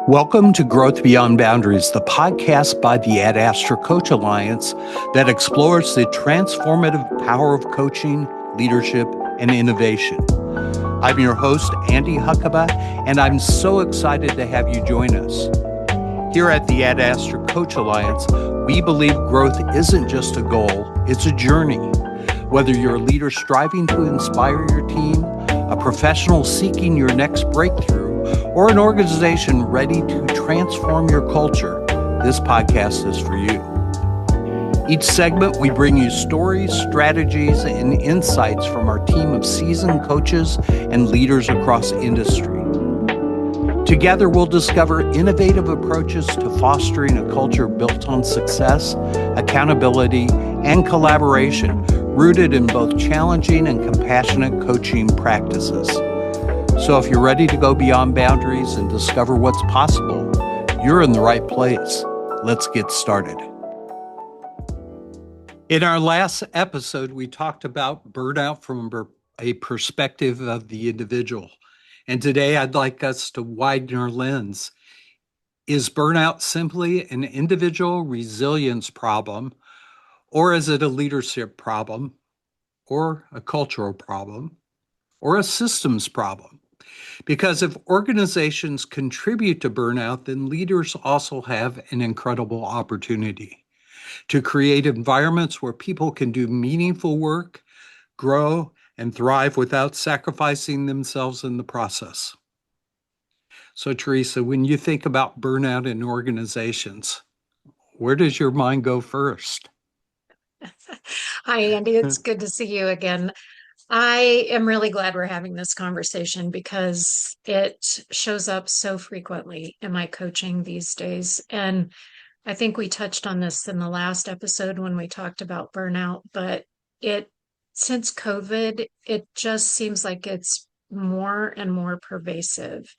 Welcome to Growth Beyond Boundaries, the podcast by the Astra Coach Alliance that explores the transformative power of coaching, leadership, and innovation. I'm your host, Andy Huckaba, and I'm so excited to have you join us. Here at the Astra Coach Alliance, we believe growth isn't just a goal, it's a journey. Whether you're a leader striving to inspire your team, a professional seeking your next breakthrough, or an organization ready to transform your culture, this podcast is for you. Each segment, we bring you stories, strategies, and insights from our team of seasoned coaches and leaders across industry. Together, we'll discover innovative approaches to fostering a culture built on success, accountability, and collaboration, rooted in both challenging and compassionate coaching practices. So if you're ready to go beyond boundaries and discover what's possible, you're in the right place. Let's get started. In our last episode, we talked about burnout from a perspective of the individual. And today I'd like us to widen our lens. Is burnout simply an individual resilience problem, or is it a leadership problem, or a cultural problem, or a systems problem? Because if organizations contribute to burnout, then leaders also have an incredible opportunity to create environments where people can do meaningful work, grow, and thrive without sacrificing themselves in the process. So, Teresa, when you think about burnout in organizations, where does your mind go first? Hi, Andy. It's good to see you again. I am really glad we're having this conversation because it shows up so frequently in my coaching these days. And I think we touched on this in the last episode when we talked about burnout, but since COVID, it just seems like it's more and more pervasive.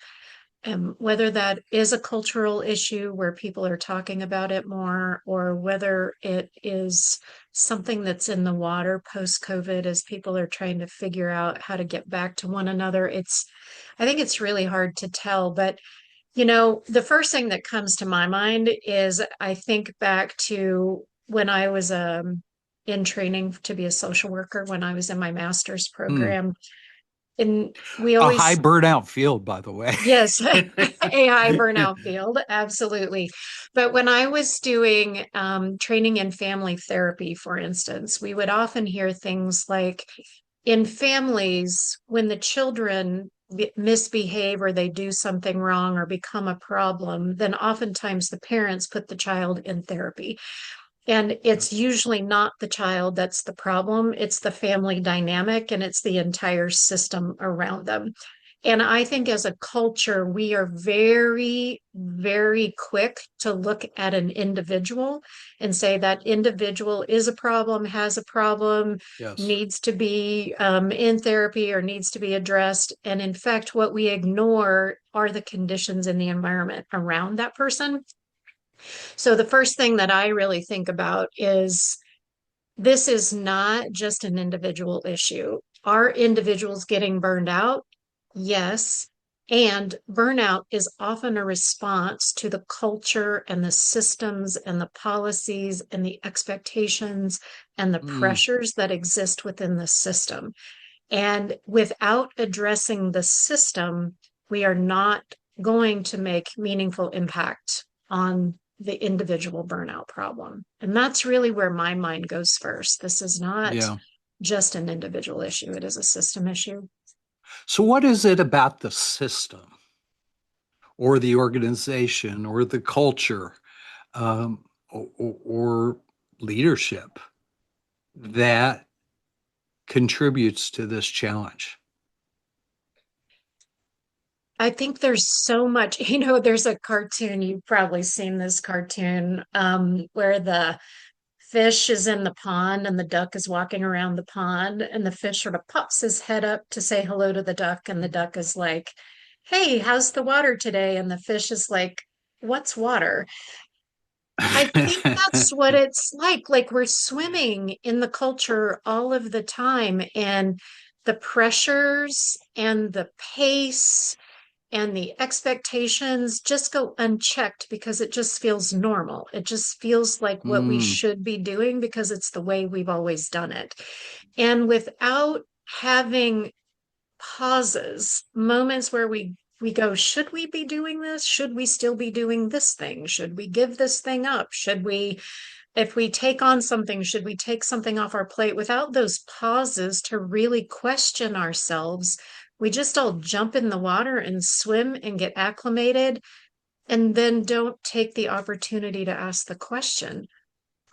Whether that is a cultural issue where people are talking about it more, or whether it is something that's in the water post-COVID as people are trying to figure out how to get back to one another. I think it's really hard to tell. But, the first thing that comes to my mind is I think back to when I was in training to be a social worker when I was in my master's program. And we A high always burnout field, by the way. Yes, AI burnout field, absolutely. But when I was doing training in family therapy, for instance, we would often hear things like in families, when the children misbehave or they do something wrong or become a problem, then oftentimes the parents put the child in therapy. And it's usually not the child that's the problem, it's the family dynamic and it's the entire system around them. And I think as a culture, we are very, very quick to look at an individual and say that individual is a problem, has a problem, Yes. needs to be in therapy or needs to be addressed. And in fact, what we ignore are the conditions in the environment around that person. So the first thing that I really think about is this is not just an individual issue. Are individuals getting burned out? Yes. And burnout is often a response to the culture and the systems and the policies and the expectations and the pressures that exist within the system. And without addressing the system, we are not going to make meaningful impact on the individual burnout problem. And that's really where my mind goes first. This is not Yeah. just an individual issue, it is a system issue. So, what is it about the system or the organization or the culture or leadership that contributes to this challenge? I think there's so much, there's a cartoon, you've probably seen this cartoon, where the fish is in the pond and the duck is walking around the pond, and the fish sort of pops his head up to say hello to the duck, and the duck is like, "Hey, how's the water today?" And the fish is like, "What's water?" I think that's what it's like. Like we're swimming in the culture all of the time, and the pressures and the pace and the expectations just go unchecked because it just feels normal. It just feels like what we Mm. should be doing because it's the way we've always done it. And without having pauses, moments where we go, should we be doing this? Should we still be doing this thing? Should we give this thing up? Should we, if we take on something, should we take something off our plate? Without those pauses to really question ourselves, we just all jump in the water and swim and get acclimated and then don't take the opportunity to ask the question.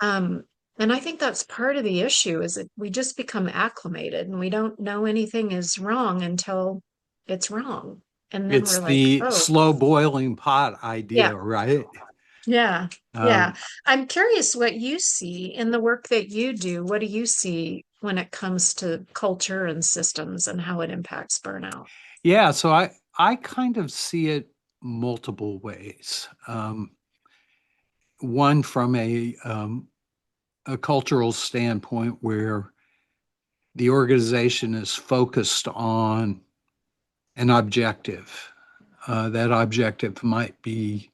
Um, and I think that's part of the issue is that we just become acclimated and we don't know anything is wrong until it's wrong. And then we're It's like, the oh, slow boiling pot yeah, idea, right? yeah, yeah. Um, I'm curious what you see in the work that you do. What do you see when it comes to culture and systems and how it impacts burnout? yeah, so I kind of see it multiple ways. One from a cultural standpoint where the organization is focused on an objective. That objective might be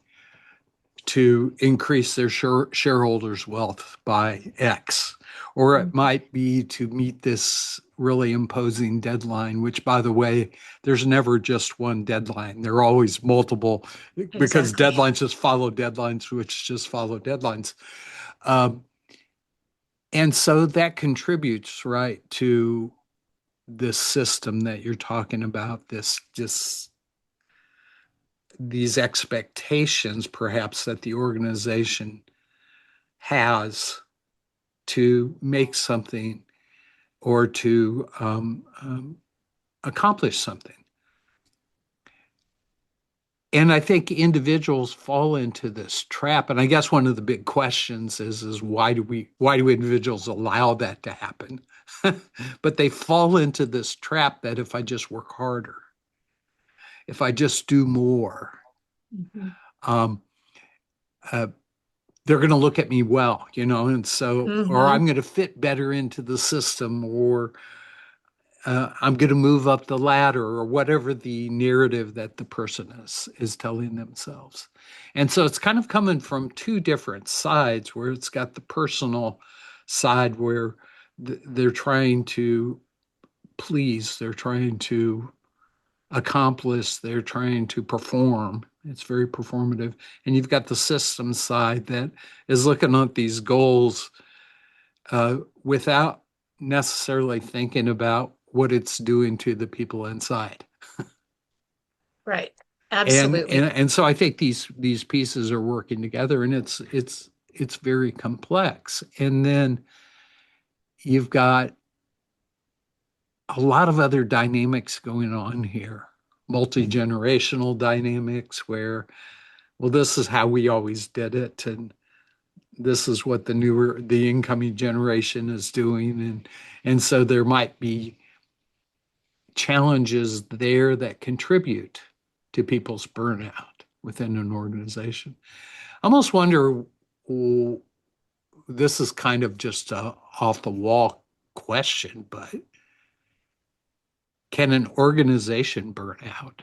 to increase their shareholders' wealth by X, or it Mhm. might be to meet this really imposing deadline, which, by the way, there's never just one deadline. There are always multiple because Exactly. deadlines just follow deadlines, which just follow deadlines. Um, and so that contributes, right, to this system that you're talking about, this just these expectations perhaps that the organization has to make something or to accomplish something. And I think individuals fall into this trap. And I guess one of the big questions is why do individuals allow that to happen? But they fall into this trap that if I just work harder, if I just do more, Mhm. um, uh, they're going to look at me well, and so, or Mhm. I'm going to fit better into the system, or I'm going to move up the ladder, or whatever the narrative that the person is telling themselves. And so it's kind of coming from two different sides, where it's got the personal side where they're trying to please, they're trying to accomplish, they're trying to perform. It's very performative. And you've got the system side that is looking at these goals without necessarily thinking about what it's doing to the people inside. Right. And Absolutely. and so I think these pieces are working together, and it's very complex. And then you've got a lot of other dynamics going on here, multi-generational dynamics where, well, this is how we always did it, and this is what the incoming generation is doing, and so there might be challenges there that contribute to people's burnout within an organization. I almost wonder, well, this is kind of just a off the wall question, but can an organization burn out?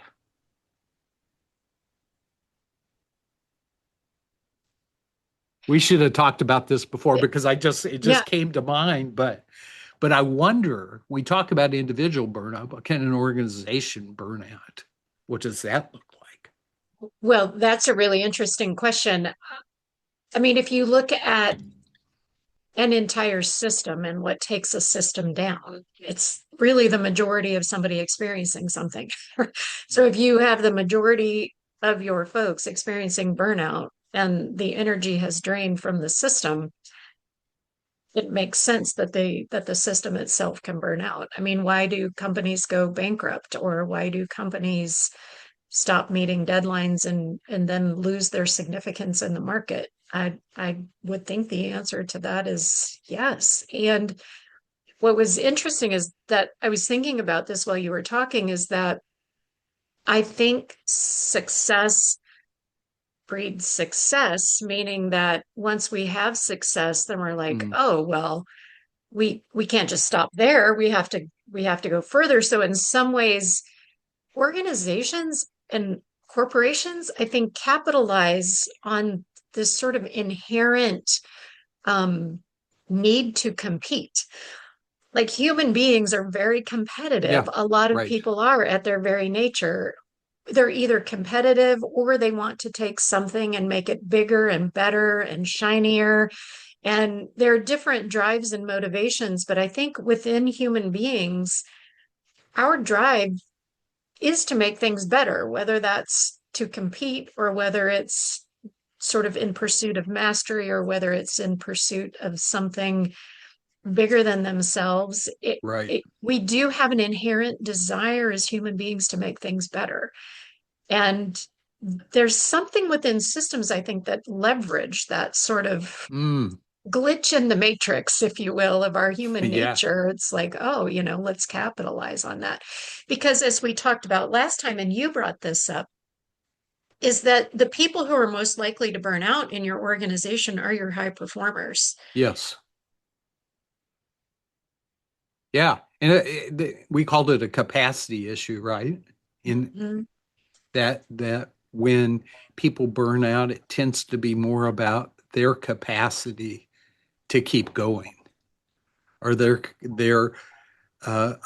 We should have talked about this before because it Yeah. just came to mind, but I wonder, we talk about individual burnout, but can an organization burn out? What does that look like? Well, that's a really interesting question. I mean, if you look at an entire system and what takes a system down, it's really the majority of somebody experiencing something. So if you have the majority of your folks experiencing burnout and the energy has drained from the system, it makes sense that the system itself can burn out. I mean, why do companies go bankrupt or why do companies stop meeting deadlines and then lose their significance in the market? I would think the answer to that is yes. And what was interesting is that I was thinking about this while you were talking is that I think success breeds success, meaning that once we have success, then we're like, Mm, oh, well, we can't just stop there. We have to go further. So in some ways, organizations and corporations, I think, capitalize on this sort of inherent um, need to compete. Like human beings are very competitive. Yeah, A lot of right. people are at their very nature. They're either competitive or they want to take something and make it bigger and better and shinier. And there are different drives and motivations, but I think within human beings, our drive is to make things better, whether that's to compete or whether it's sort of in pursuit of mastery or whether it's in pursuit of something bigger than themselves. Right. We do have an inherent desire as human beings to make things better. And there's something within systems, I think, that leverage that sort of Mm, glitch in the matrix, if you will, of our human yeah. nature. It's like, oh, let's capitalize on that. Because as we talked about last time, and you brought this up, is that the people who are most likely to burn out in your organization are your high performers. Yes. Yeah. And we called it a capacity issue, right? In Mhm. that when people burn out, it tends to be more about their capacity to keep going or their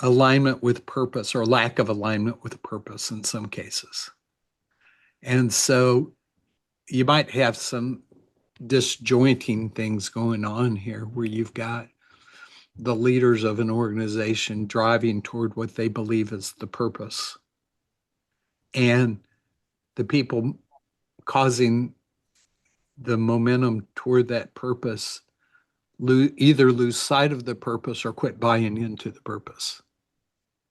alignment with purpose or lack of alignment with purpose in some cases. And so you might have some disjointing things going on here where you've got the leaders of an organization driving toward what they believe is the purpose and the people causing the momentum toward that purpose either lose sight of the purpose or quit buying into the purpose.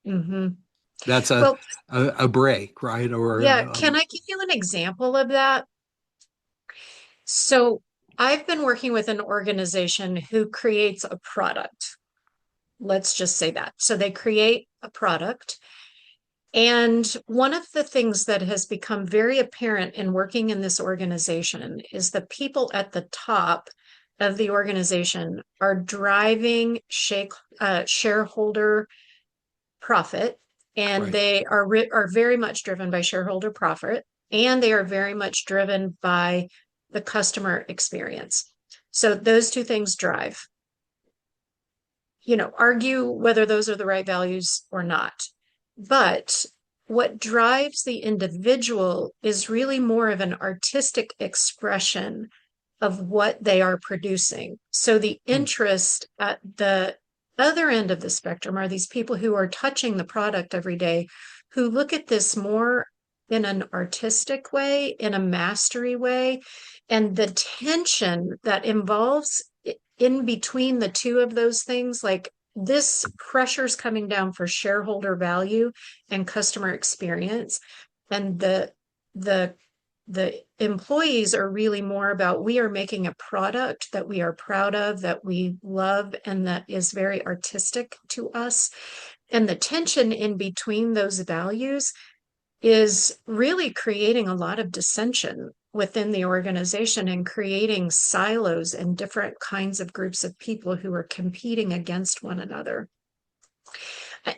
Mhm. That's Well, a break, right? Or yeah, can I give you an example of that? So I've been working with an organization who creates a product. Let's just say that. So they create a product. And one of the things that has become very apparent in working in this organization is the people at the top of the organization are driving shareholder profit, and right. they are very much driven by shareholder profit, and they are very much driven by the customer experience. So those two things drive. Argue whether those are the right values or not. But what drives the individual is really more of an artistic expression of what they are producing. So the Hmm. interest at the other end of the spectrum are these people who are touching the product every day, who look at this more in an artistic way, in a mastery way, and the tension that involves in between the two of those things, like this pressure's coming down for shareholder value and customer experience, and the the employees are really more about we are making a product that we are proud of, that we love, and that is very artistic to us. And the tension in between those values is really creating a lot of dissension within the organization and creating silos and different kinds of groups of people who are competing against one another.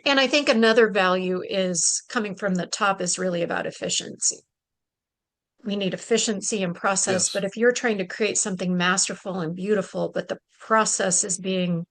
And I think another value is coming from the top is really about efficiency. We need efficiency and process, Yes. but if you're trying to create something masterful and beautiful, but the process is being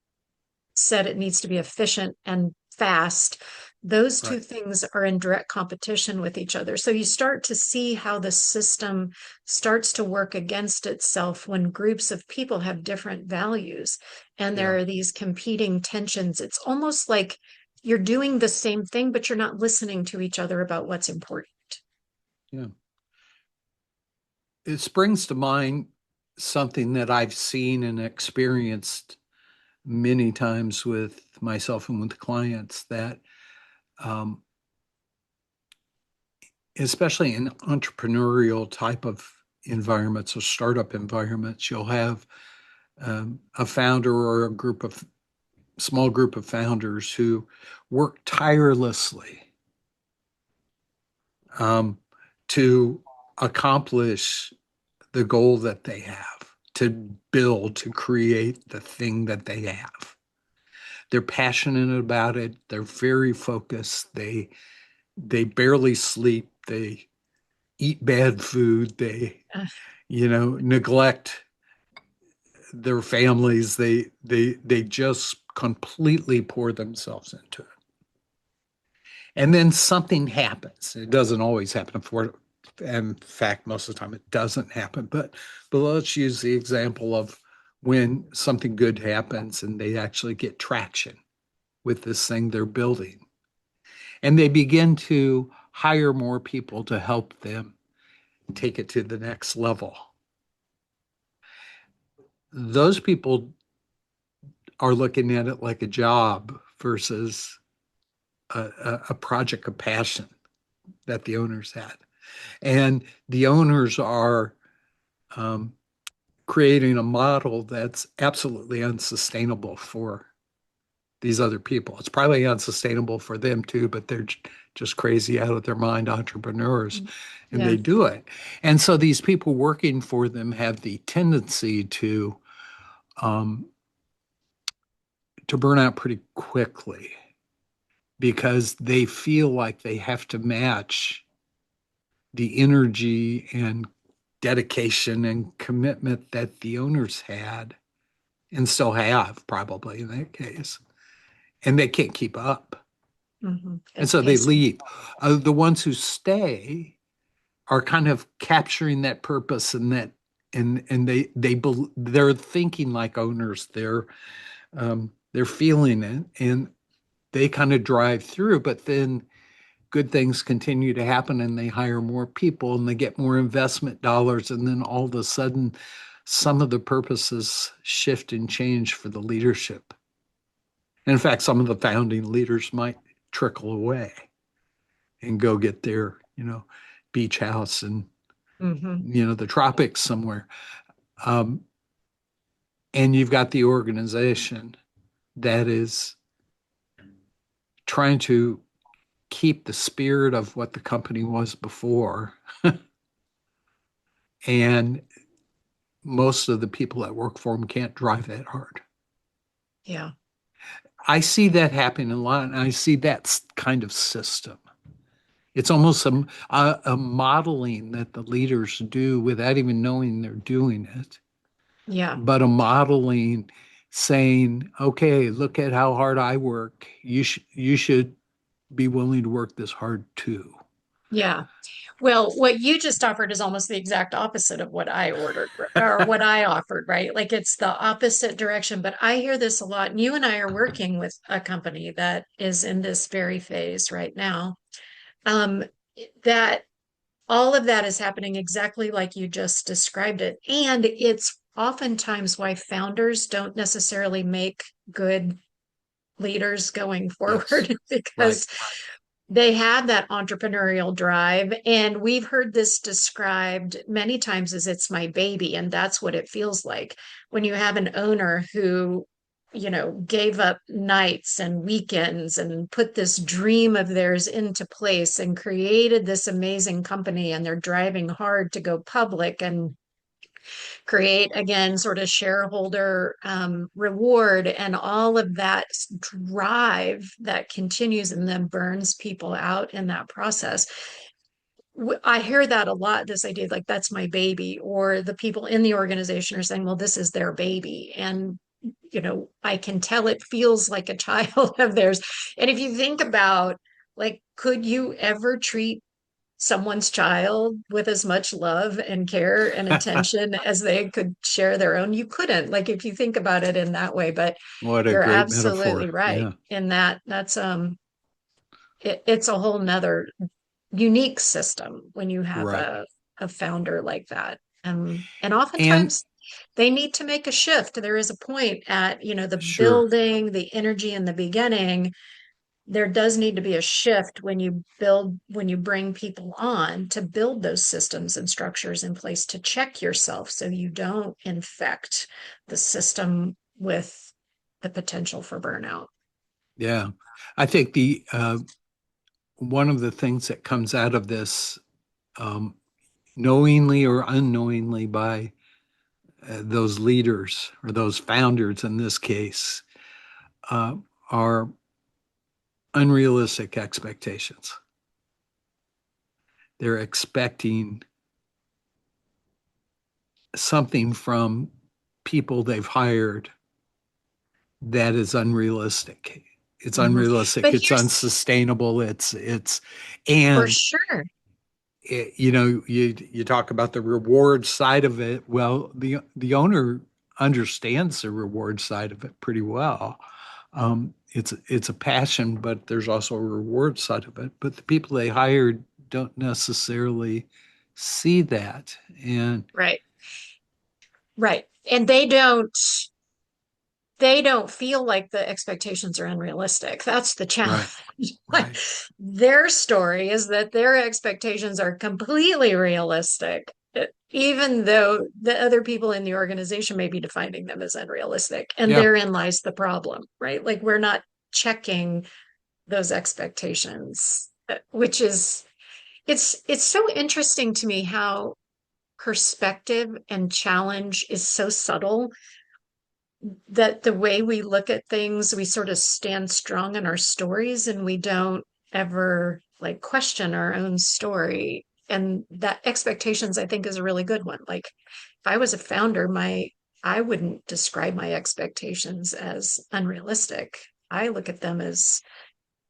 said it needs to be efficient and fast, those two Right. things are in direct competition with each other. So you start to see how the system starts to work against itself when groups of people have different values and Yeah. there are these competing tensions. It's almost like you're doing the same thing, but you're not listening to each other about what's important. Yeah. It springs to mind something that I've seen and experienced many times with myself and with clients that, um, especially in entrepreneurial type of environments or startup environments, you'll have a founder or a small group of founders who work tirelessly um, to accomplish the goal that they have, to build, to create the thing that they have. They're passionate about it. They're very focused. They barely sleep. eat bad food, they, Uh, neglect their families, they just completely pour themselves into it. And then something happens. It doesn't always happen for, in fact, most of the time it doesn't happen. But let's use the example of when something good happens and they actually get traction with this thing they're building. And they begin to hire more people to help them take it to the next level. Those people are looking at it like a job versus a project of passion that the owners had. And the owners are um, creating a model that's absolutely unsustainable for these other people. It's probably unsustainable for them too, but they're just crazy out of their mind entrepreneurs and yeah. they do it. And so these people working for them have the tendency um, to burn out pretty quickly because they feel like they have to match the energy and dedication and commitment that the owners had and still have probably in that case. And they can't keep up. And It's so they pacing. leave. The ones who stay are kind of capturing that purpose and that and they're thinking like owners. They're feeling it and they kind of drive through, but then good things continue to happen and they hire more people and they get more investment dollars. And then all of a sudden, some of the purposes shift and change for the leadership. And in fact, some of the founding leaders might trickle away and go get their, beach house and, Hmm. the tropics somewhere. Um, and you've got the organization that is trying to keep the spirit of what the company was before. And most of the people that work for them can't drive that hard. Yeah. I see that happening a lot, and I see that kind of system. It's almost a modeling that the leaders do without even knowing they're doing it, Yeah. but a modeling saying, "Okay, look at how hard I work. You should be willing to work this hard too." Yeah. Well, what you just offered is almost the exact opposite of what I ordered or what I offered, right? Like it's the opposite direction. But I hear this a lot. And you and I are working with a company that is in this very phase right now. Um, that all of that is happening exactly like you just described it. And it's oftentimes why founders don't necessarily make good leaders going Yes, forward right. because they have that entrepreneurial drive. And we've heard this described many times as it's my baby. And that's what it feels like when you have an owner who, gave up nights and weekends and put this dream of theirs into place and created this amazing company. And they're driving hard to go public and create again sort of shareholder reward and all of that drive that continues and then burns people out in that process. I hear that a lot, this idea like that's my baby, or the people in the organization are saying, well, this is their baby. And I can tell it feels like a child of theirs. And if you think about, like, could you ever treat someone's child with as much love and care and attention as they could share their own? You couldn't, like, if you think about it in that way. But What a you're great absolutely metaphor. right Yeah, in that. It's a whole nother unique system when you have right. a founder like that. And And oftentimes they need to make a shift. There is a point at, the sure, building, the energy in the beginning. There does need to be a shift when you bring people on to build those systems and structures in place to check yourself so you don't infect the system with the potential for burnout. yeah. I think the one of the things that comes out of this, um, knowingly or unknowingly by those leaders or those founders in this case, uh, are unrealistic expectations. they're expecting something from people they've hired that is unrealistic. It's Mhm. unrealistic. But It's here's unsustainable. for And sure. you talk about the reward side of it. Well, the owner understands the reward side of it pretty well. It's a passion, but there's also a reward side of it. But the people they hired don't necessarily see that. And Right. Right. And they don't feel like the expectations are unrealistic. That's the challenge. right, Like right, their story is that their expectations are completely realistic, even though the other people in the organization may be defining them as unrealistic. And yeah, therein lies the problem, right? Like we're not checking those expectations, which is it's so interesting to me how perspective and challenge is so subtle that the way we look at things, we sort of stand strong in our stories and we don't ever like question our own story. And that expectations, I think, is a really good one. Like if I was a founder, I wouldn't describe my expectations as unrealistic. I look at them as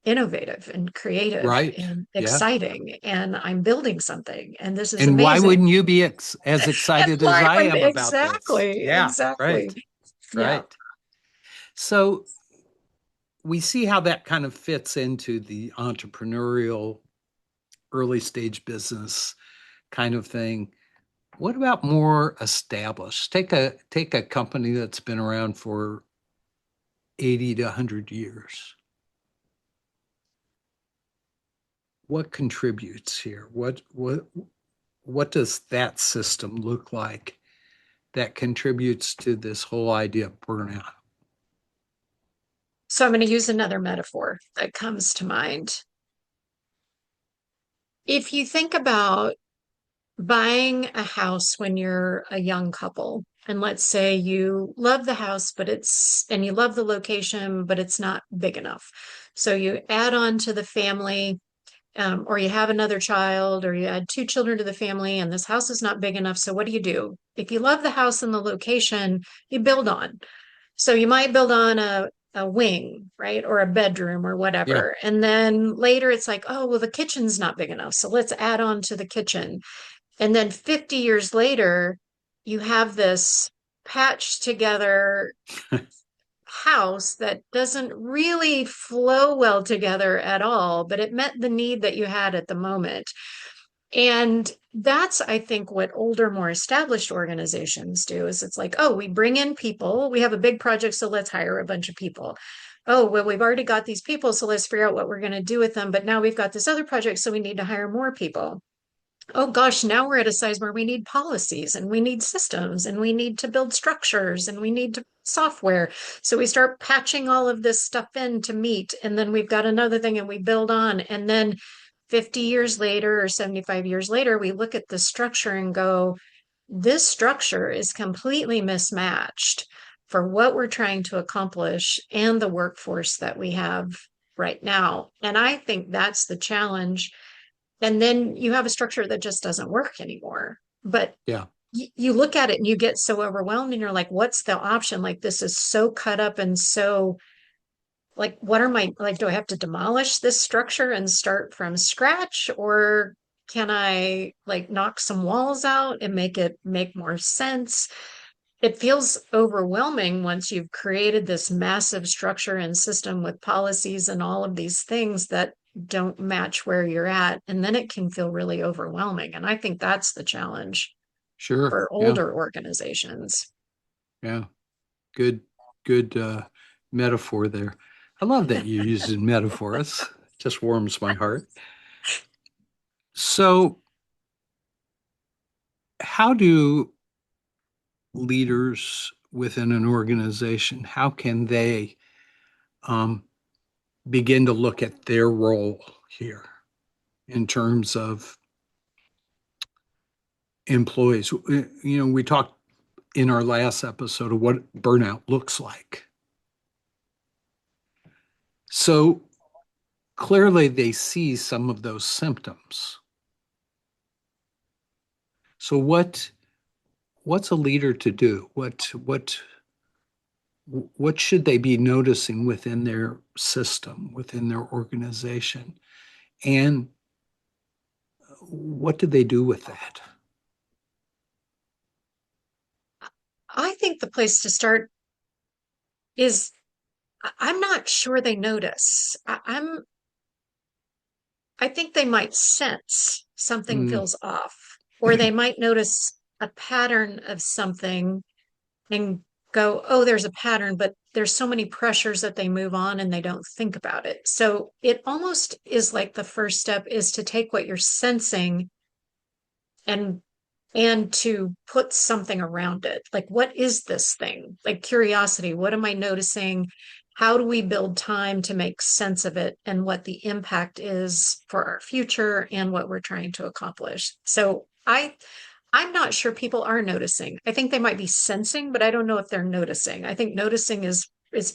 innovative and creative right. and Yeah. exciting, and I'm building something, and this is And why amazing. wouldn't you be as And excited as why I would am about this? exactly, Yeah, exactly. right, Yeah. right. So we see how that kind of fits into the entrepreneurial early stage business kind of thing. What about more established? Take a company that's been around for 80 to 100 years. What contributes here? What does that system look like that contributes to this whole idea of burnout? So I'm going to use another metaphor that comes to mind. If you think about buying a house when you're a young couple, and let's say you love the house, and you love the location, but it's not big enough. So you add on to the family, or you have another child, or you add two children to the family, and this house is not big enough. So what do? If you love the house and the location, you build on. So you might build on a wing, right? Or a bedroom or Yeah. whatever. And then later it's like, oh, well, the kitchen's not big enough. So let's add on to the kitchen. And then 50 years later, you have this patched together house that doesn't really flow well together at all, but it met the need that you had at the moment. And that's, I think, what older, more established organizations do is it's like, oh, we bring in people, we have a big project, so let's hire a bunch of people. Oh, well, we've already got these people, so let's figure out what we're going to do with them. But now we've got this other project, so we need to hire more people. Oh gosh, now we're at a size where we need policies and we need systems and we need to build structures and we need to software. So we start patching all of this stuff in to meet. And then we've got another thing and we build on. And then 50 years later or 75 years later, we look at the structure and go, this structure is completely mismatched for what we're trying to accomplish and the workforce that we have right now. And I think that's the challenge, and then you have a structure that just doesn't work anymore. But Yeah. you look at it and you get so overwhelmed and you're like, what's the option? Like, this is so cut up and so like, what are my, like, do I have to demolish this structure and start from scratch? Or can I like knock some walls out and make it make more sense? It feels overwhelming once you've created this massive structure and system with policies and all of these things that don't match where you're at. And then it can feel really overwhelming. And I think that's the challenge Sure. for Yeah. older organizations. Yeah. Good, good metaphor there. I love that you're using metaphors. Just warms my heart. So, how do leaders within an organization, how can they um, begin to look at their role here in terms of employees? We talked in our last episode of what burnout looks like. So clearly they see some of those symptoms. So what's a leader to do? What should they be noticing within their system, within their organization? And what do they do with that? I think the place to start is I'm not sure they notice. I think they might sense something Mm, feels off, or they might notice a pattern of something and go, oh, there's a pattern, but there's so many pressures that they move on and they don't think about it. So it almost is like the first step is to take what you're sensing and to put something around it. Like, what is this thing? Like curiosity, what am I noticing? How do we build time to make sense of it and what the impact is for our future and what we're trying to accomplish? So I'm not sure people are noticing. I think they might be sensing, but I don't know if they're noticing. I think noticing is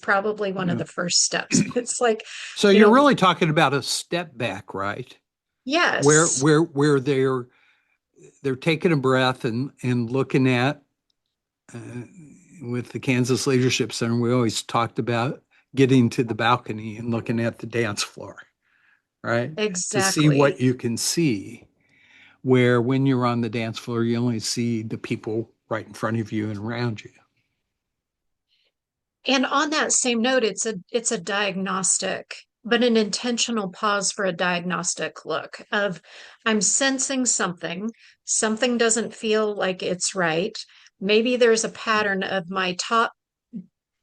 probably one of yeah. the first steps. It's like, So you you're know, really talking about a step back, right? Where yes, where where they're taking a breath and looking at uh, with the Kansas Leadership Center, we always talked about getting to the balcony and looking at the dance floor, right? To see exactly. what you can see. Where when you're on the dance floor, you only see the people right in front of you and around you. And on that same note, it's a diagnostic, but an intentional pause for a diagnostic look of I'm sensing something, something doesn't feel like it's right. Maybe there's a pattern of my top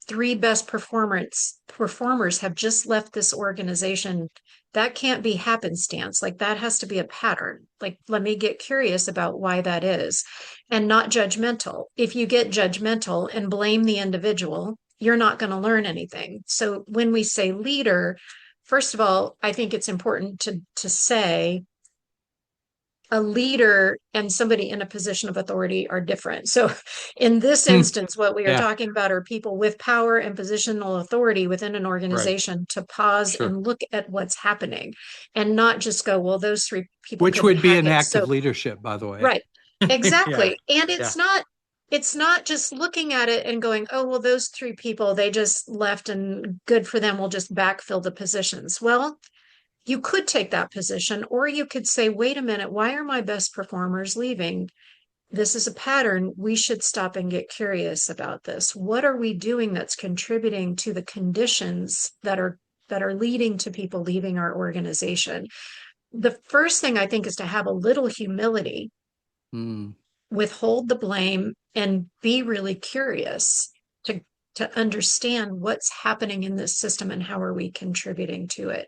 three best performers have just left this organization. That can't be happenstance. Like that has to be a pattern. Like, let me get curious about why that is and not judgmental. If you get judgmental and blame the individual, you're not going to learn anything. So when we say leader, first of all, I think it's important to say a leader and somebody in a position of authority are different. So, in this Hmm. instance, what we are Yeah, talking about are people with power and positional authority within an right. organization to pause Sure. and look at what's happening and not just go, well, those three people Which couldn't would be hack an it. act So, of leadership, by the way. right, Yeah, exactly. And yeah. it's not just looking at it and going, oh, well, those three people, they just left and good for them. We'll just backfill the positions. Well, you could take that position, or you could say, wait a minute, why are my best performers leaving? This is a pattern. We should stop and get curious about this. What are we doing that's contributing to the conditions that are leading to people leaving our organization? The first thing I think is to have a little humility, Hmm. withhold the blame, and be really curious to understand what's happening in this system and how are we contributing to it.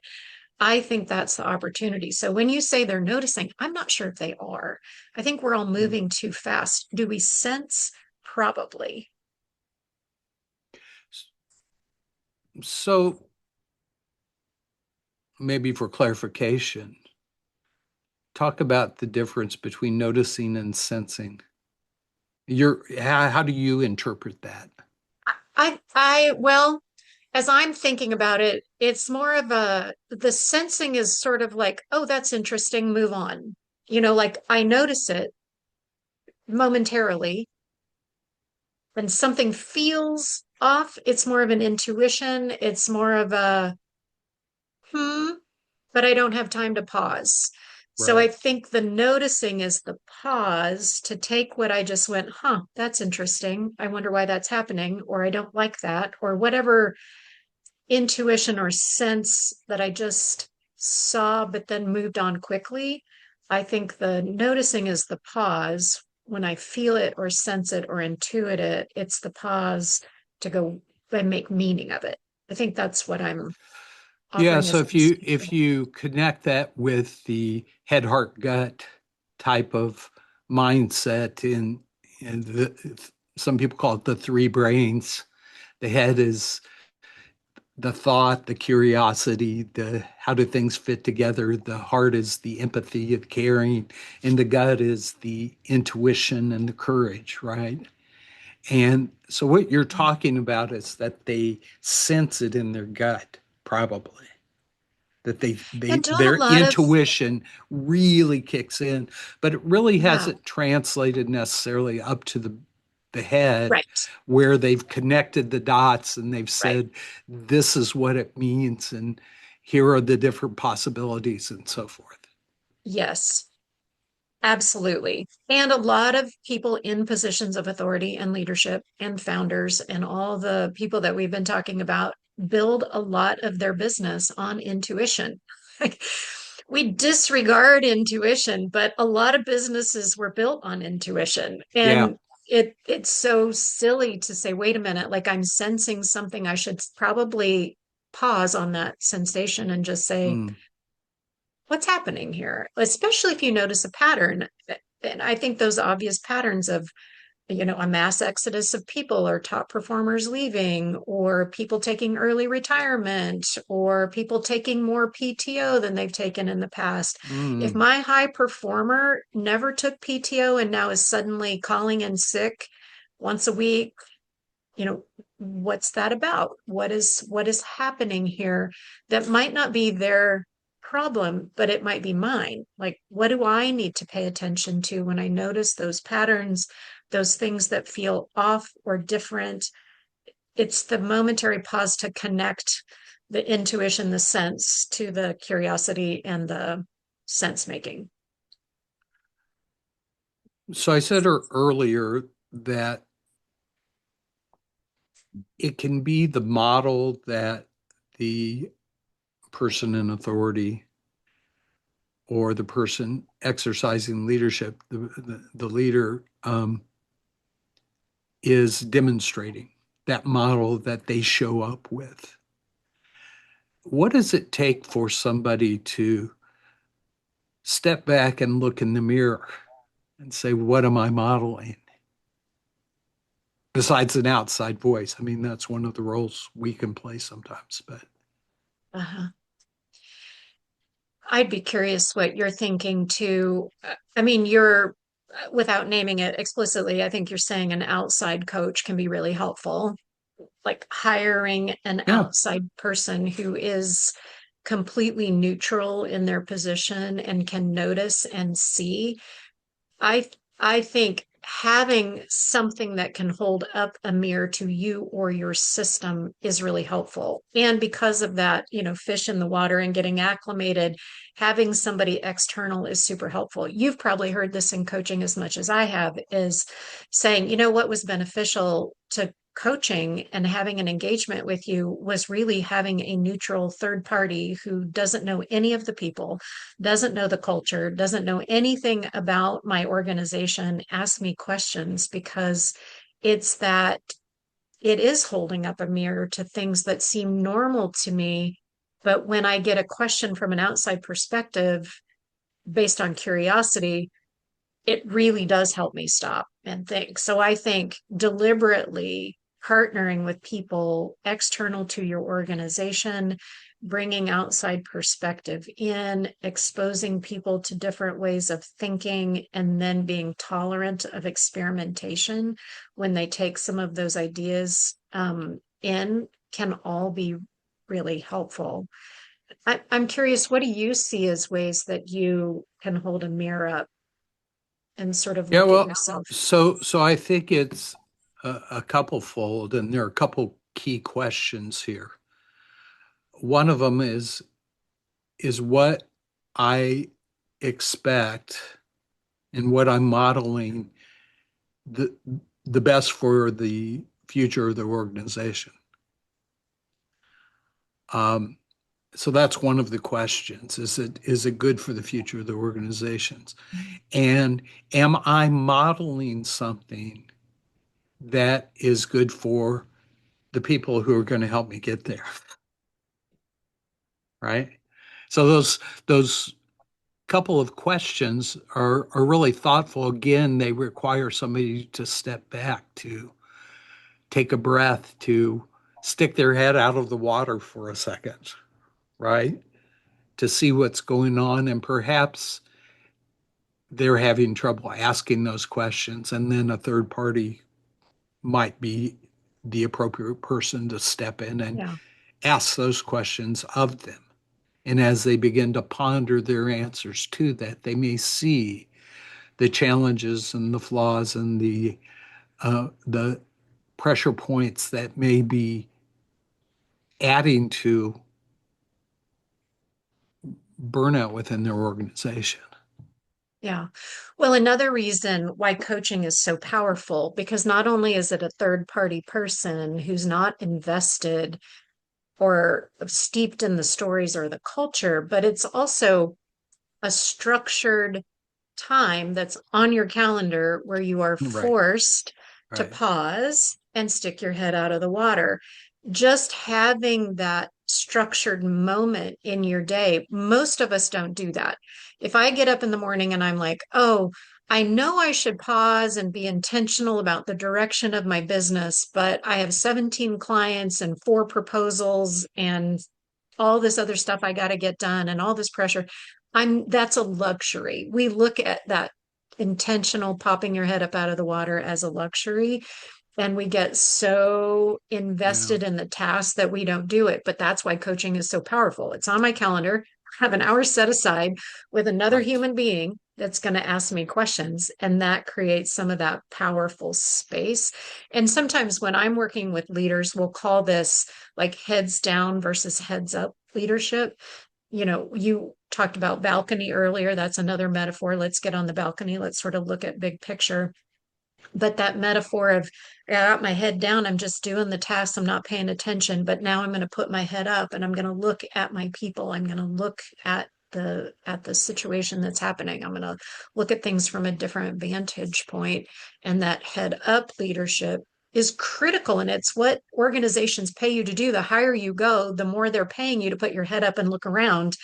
I think that's the opportunity. So when you say they're noticing, I'm not sure if they are. I think we're all moving too fast. Do we sense? Probably. So maybe for clarification, talk about the difference between noticing and sensing. How do you interpret that? Well, as I'm thinking about it, it's more of the sensing is sort of like, oh, that's interesting, move on. Like I notice it momentarily when something feels off. It's more of an intuition. It's more of a, hmm, but I don't have time to pause. So I Right. think the noticing is the pause to take what I just went, huh, that's interesting. I wonder why that's happening, or I don't like that, or whatever intuition or sense that I just saw, but then moved on quickly. I think the noticing is the pause. When I feel it or sense it or intuit it, it's the pause to go and make meaning of it. I think that's what I'm Yeah, offering so as a if distinction. you connect that with the head, heart, gut type of mindset in some people call it the three brains. The head is the thought, the curiosity, the how do things fit together. The heart is the empathy, the caring, and the gut is the intuition and the courage, right? And so what you're talking about is that they sense it in their gut, probably. that And don't a their lot of, intuition really kicks in, but it really yeah, hasn't translated necessarily up to the head right, where they've connected the dots and they've right. said, this is what it means, and here are the different possibilities and so forth. Yes. Absolutely. And a lot of people in positions of authority and leadership and founders and all the people that we've been talking about build a lot of their business on intuition. Like, we disregard intuition, but a lot of businesses were built on intuition. Yeah. And it's so silly to say, wait a minute, like I'm sensing something. I should probably pause on that sensation and just say, Mm. what's happening here? Especially if you notice a pattern. And I think those obvious patterns of, a mass exodus of people or top performers leaving, or people taking early retirement, or people taking more PTO than they've taken in the past. If Mm. my high performer never took PTO and now is suddenly calling in sick once a week, what's that about? What is happening here that might not be their problem, but it might be mine? Like, what do I need to pay attention to when I notice those patterns, those things that feel off or different? It's the momentary pause to connect the intuition, the sense, to the curiosity and the sense making. So I said earlier that it can be the model that the person in authority or the person exercising leadership, the leader, is demonstrating that model that they show up with. What does it take for somebody to step back and look in the mirror and say, what am I modeling? Besides an outside voice. I mean, that's one of the roles we can play sometimes, but Uh-huh. I'd be curious what you're thinking too. I mean, without naming it explicitly, I think you're saying an outside coach can be really helpful, like hiring an yeah. outside person who is completely neutral in their position and can notice and see. I I think having something that can hold up a mirror to you or your system is really helpful. And because of that, fish in the water and getting acclimated, having somebody external is super helpful. You've probably heard this in coaching as much as I have, is saying, what was beneficial to coaching and having an engagement with you was really having a neutral third party who doesn't know any of the people, doesn't know the culture, doesn't know anything about my organization, ask me questions, because it's that it is holding up a mirror to things that seem normal to me. But when I get a question from an outside perspective based on curiosity, it really does help me stop and think. So I think deliberately partnering with people external to your organization, bringing outside perspective in, exposing people to different ways of thinking, and then being tolerant of experimentation when they take some of those ideas in, can all be really helpful. I'm curious, what do you see as ways that you can hold a mirror up and sort of Yeah, look at well, yourself? so I think it's a couple fold, and there are a couple key questions here. One of them is what I expect and what I'm modeling the the best for the future of the organization. Um, so that's one of the questions. Is it good for the future of the organizations? And am I modeling something that is good for the people who are going to help me get there? Right. So those couple of questions are really thoughtful. Again, they require somebody to step back, to take a breath, to stick their head out of the water for a second, right? To see what's going on, and perhaps they're having trouble asking those questions, and then a third party might be the appropriate person to step in and Yeah. ask those questions of them. And as they begin to ponder their answers to that, they may see the challenges and the flaws and the pressure points that may be adding to burnout within their organization. Yeah. Well, another reason why coaching is so powerful, because not only is it a third party person who's not invested or steeped in the stories or the culture, but it's also a structured time that's on your calendar where you are Right, forced to right. pause and stick your head out of the water. Just having that structured moment in your day, most of us don't do that. If I get up in the morning and I'm like, oh, I know I should pause and be intentional about the direction of my business, but I have 17 clients and four proposals and all this other stuff I got to get done and all this pressure. That's a luxury. We look at that intentional popping your head up out of the water as a luxury, and we get so Yeah, invested in the task that we don't do it. But that's why coaching is so powerful. It's on my calendar. I have an hour set aside with another right. human being that's going to ask me questions. And that creates some of that powerful space. And sometimes when I'm working with leaders, we'll call this like heads down versus heads up leadership. You know, you talked about balcony earlier. That's another metaphor. Let's get on the balcony. Let's sort of look at big picture. But that metaphor of I got my head down, I'm just doing the task, I'm not paying attention, but now I'm going to put my head up and I'm going to look at my people. I'm going to look at the situation that's happening. I'm going to look at things from a different vantage point. And that head up leadership is critical. And it's what organizations pay you to do. The higher you go, the more they're paying you to put your head up and look around,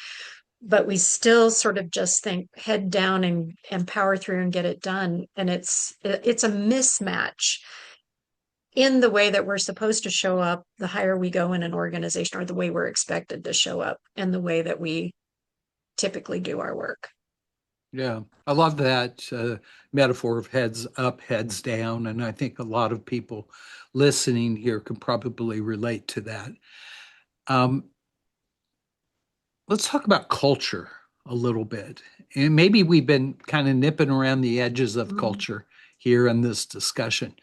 but we still sort of just think head down and power through and get it done. And it's a mismatch in the way that we're supposed to show up the higher we go in an organization, or the way we're expected to show up and the way that we typically do our work. Yeah, I love that metaphor of heads up, heads down. And I think a lot of people listening here can probably relate to that. Um, let's talk about culture a little bit. And maybe we've been kind of nipping around the edges of Mm. culture here in this discussion.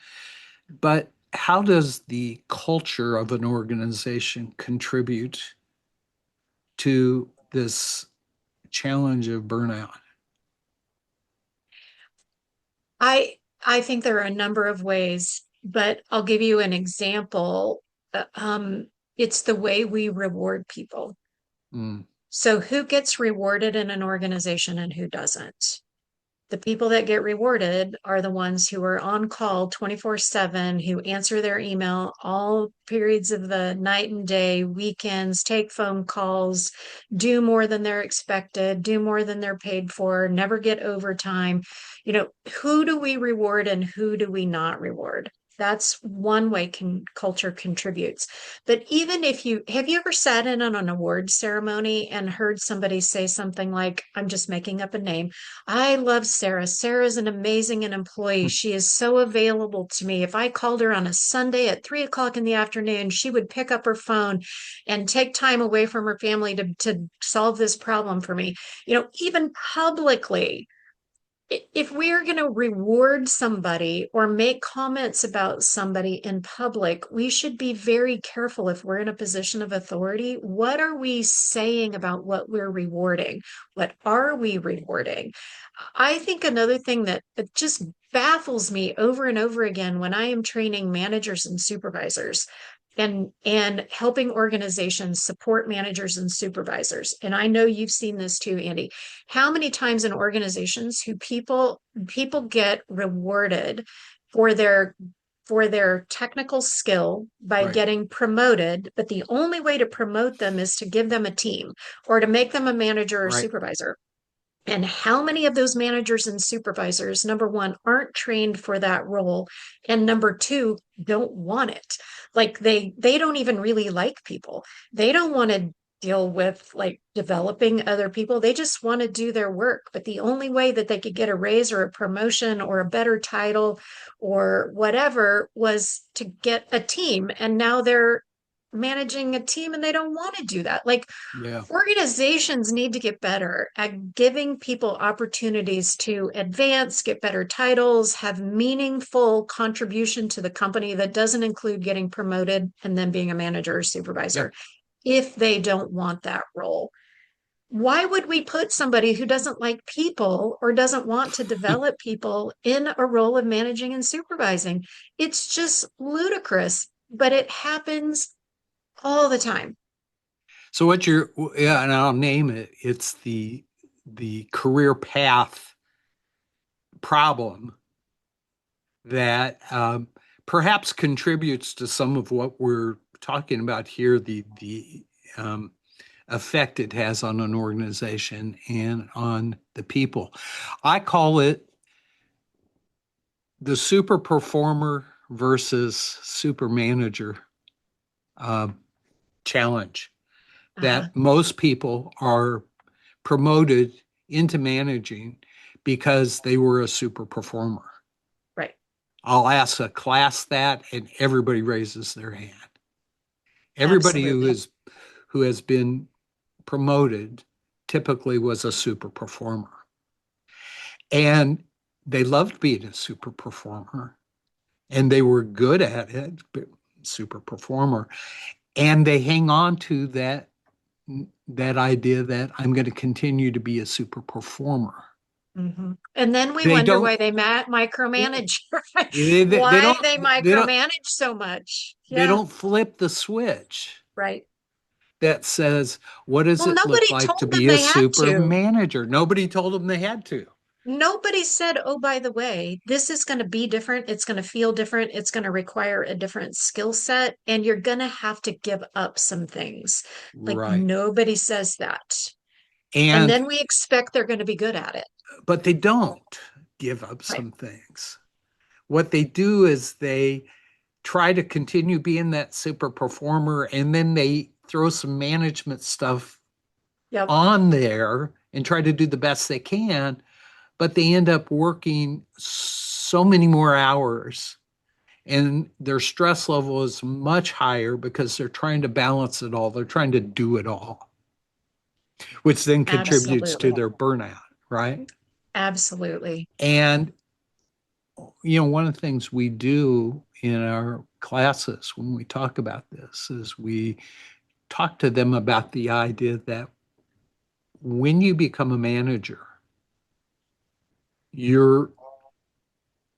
But how does the culture of an organization contribute to this challenge of burnout? I think there are a number of ways, but I'll give you an example. It's the way we reward people. Mm, So who gets rewarded in an organization and who doesn't? The people that get rewarded are the ones who are on call 24/7, who answer their email all periods of the night and day, weekends, take phone calls, do more than they're expected, do more than they're paid for, never get overtime. You know, who do we reward and who do we not reward? That's one way culture contributes. But even if you have you ever sat in on an award ceremony and heard somebody say something like, I'm just making up a name, I love Sarah. Sarah is an amazing employee. She is so available to me. If I called her on a Sunday at 3 o'clock in the afternoon, she would pick up her phone and take time away from her family to solve this problem for me. You know, even publicly, if we're going to reward somebody or make comments about somebody in public, we should be very careful if we're in a position of authority. What are we saying about what we're rewarding? What are we rewarding? I think another thing that just baffles me over and over again when I am training managers and supervisors and helping organizations support managers and supervisors. And I know you've seen this too, Andy. How many times in organizations who people get rewarded for their technical skill by right, getting promoted, but the only way to promote them is to give them a team or to make them a manager or right, supervisor. And how many of those managers and supervisors, number one, aren't trained for that role, and number two, don't want it. Like they don't even really like people. They don't want to deal with like developing other people. They just want to do their work. But the only way that they could get a raise or a promotion or a better title or whatever was to get a team. And now they're managing a team and they don't want to do that. Like Yeah. organizations need to get better at giving people opportunities to advance, get better titles, have meaningful contribution to the company that doesn't include getting promoted and then being a manager or Yeah. supervisor if they don't want that role. Why would we put somebody who doesn't like people or doesn't want to develop people in a role of managing and supervising? It's just ludicrous, but it happens all the time. So what you're, yeah, and I'll name it. It's the career path problem that perhaps contributes to some of what we're talking about here, the effect it has on an organization and on the people. I call it the super performer versus super manager uh, challenge. Uh-huh. That most people are promoted into managing because they were a super performer. Right. I'll ask a class that, and everybody raises their hand. Everybody Absolutely. who has been promoted typically was a super performer, and they loved being a super performer, and they were good at it. Super performer, and they hang on to that idea that I'm going to continue to be a super performer. Hmm. And then we They wonder don't. why they micromanage, right? They Why don't. they They don't. micromanage so much. They Yeah, don't flip the switch right. that says, "What does Well, it look nobody like to told them be a they had super to. manager?" Nobody told them they had to. Nobody said, oh, by the way, this is going to be different. It's going to feel different. It's going to require a different skill set, and you're going to have to give up some things. Like Right. nobody says that. And And then we expect they're going to be good at it. but they don't give up Right. some things. What they do is they try to continue being that super performer, and then they throw some management stuff Yep. on there and try to do the best they can, but they end up working so many more hours, and their stress level is much higher because they're trying to balance it all. They're trying to do it all, which then contributes to Absolutely. their burnout, right? Absolutely. And one of the things we do in our classes when we talk about this is we talk to them about the idea that when you become a manager, your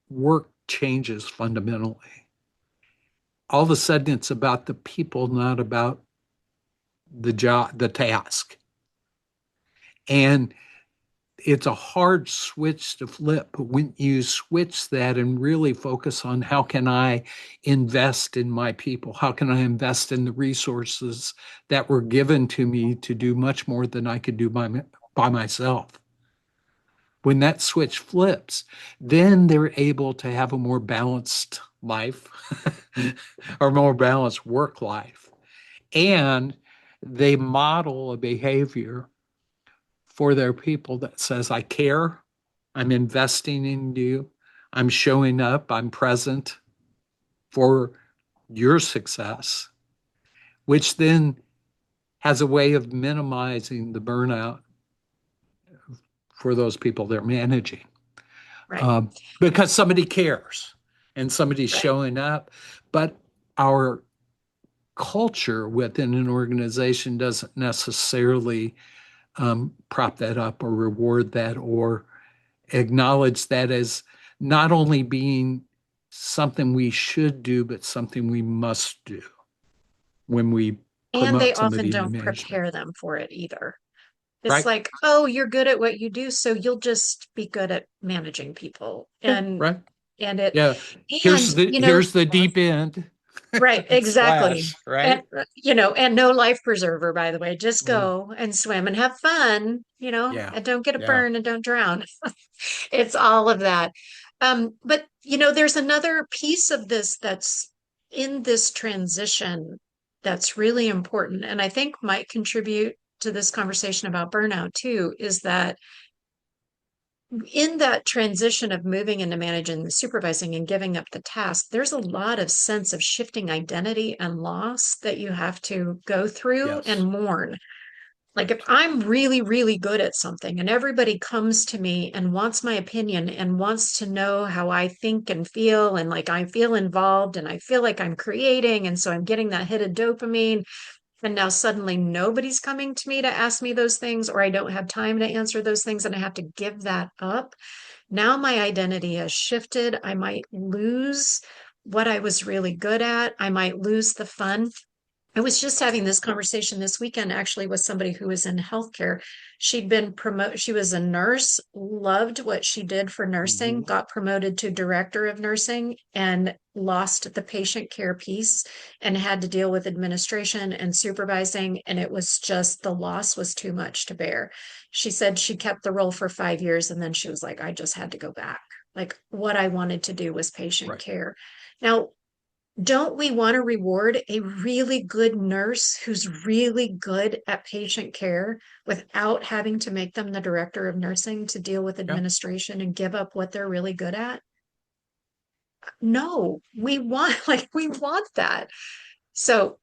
work changes fundamentally. All of a sudden, it's about the people, not about the job, the task. And it's a hard switch to flip. But when you switch that and really focus on how can I invest in my people? How can I invest in the resources that were given to me to do much more than I could do by myself? When that switch flips, then they're able to have a more balanced life or more balanced work life. And they model a behavior for their people that says, I care, I'm investing in you, I'm showing up, I'm present for your success, which then has a way of minimizing the burnout for those people they're managing. Right. Um, because somebody cares and somebody's Right. showing up. But our culture within an organization doesn't necessarily prop that up or reward that or acknowledge that as not only being something we should do, but something we must do when we And they promote often somebody into don't management. prepare them for it either. It's Right? like, oh, you're good at what you do, so you'll just be good at managing people. Yeah, right. And it Yeah. and Here's the deep end right, exactly. splash, And right? and no life preserver, by the way. Just Mm, go and swim and have fun, yeah. and don't get a Yeah. burn and don't drown. It's all of that. But there's another piece of this that's in this transition that's really important, and I think might contribute to this conversation about burnout too, is that in that transition of moving into managing and supervising and giving up the task, there's a lot of sense of shifting identity and loss that you have to go through and Yes. mourn. Like if Right. I'm really, really good at something and everybody comes to me and wants my opinion and wants to know how I think and feel, and like I feel involved and I feel like I'm creating, and so I'm getting that hit of dopamine. And now suddenly nobody's coming to me to ask me those things, or I don't have time to answer those things and I have to give that up. Now my identity has shifted. I might lose what I was really good at. I might lose the fun. I was just having this conversation this weekend actually with somebody who was in healthcare. She'd been promoted, she was a nurse, loved what she did for nursing, Hmm. got promoted to director of nursing, and lost the patient care piece and had to deal with administration and supervising. And it was just the loss was too much to bear. She said she kept the role for 5 years and then she was like, I just had to go back. Like what I wanted to do was patient Right. care. Now, don't we want to reward a really good nurse who's really good at patient care without having to make them the director of nursing to deal with Yeah. administration and give up what they're really good at? No, we want, like, we want that. So,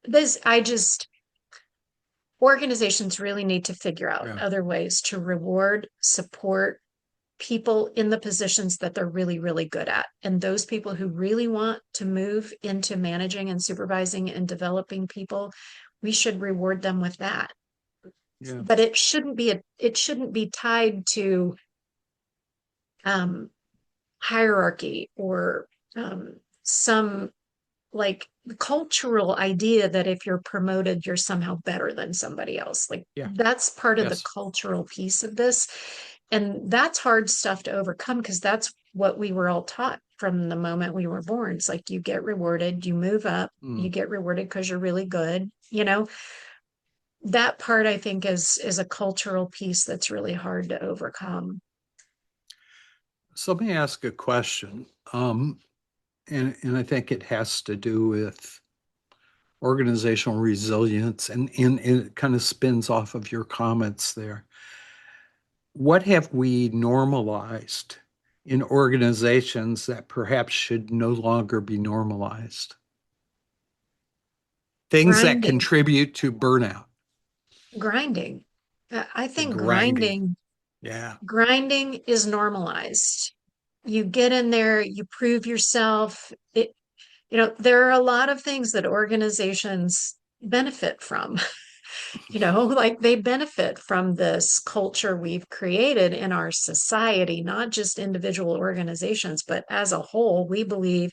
this, I just, organizations really need to figure out Yeah. other ways to reward, support, people in the positions that they're really, really good at. And those people who really want to move into managing and supervising and developing people, we should reward them with that. Yeah. But it shouldn't be tied to um, hierarchy or some like cultural idea that if you're promoted, you're somehow better than somebody else. Like Yeah. that's part of the Yes. cultural piece of this. And that's hard stuff to overcome because that's what we were all taught from the moment we were born. It's like you get rewarded, you move up, you Mm. get rewarded because you're really good. You know, that part I think is a cultural piece that's really hard to overcome. So let me ask a question. And I think it has to do with organizational resilience, and it kind of spins off of your comments there. What have we normalized in organizations that perhaps should no longer be normalized? Things that Grinding, contribute to burnout, grinding. I the think grinding. Yeah. grinding is normalized. You get in there, you prove yourself. There are a lot of things that organizations benefit from. Like they benefit from this culture we've created in our society, not just individual organizations, but as a whole. We believe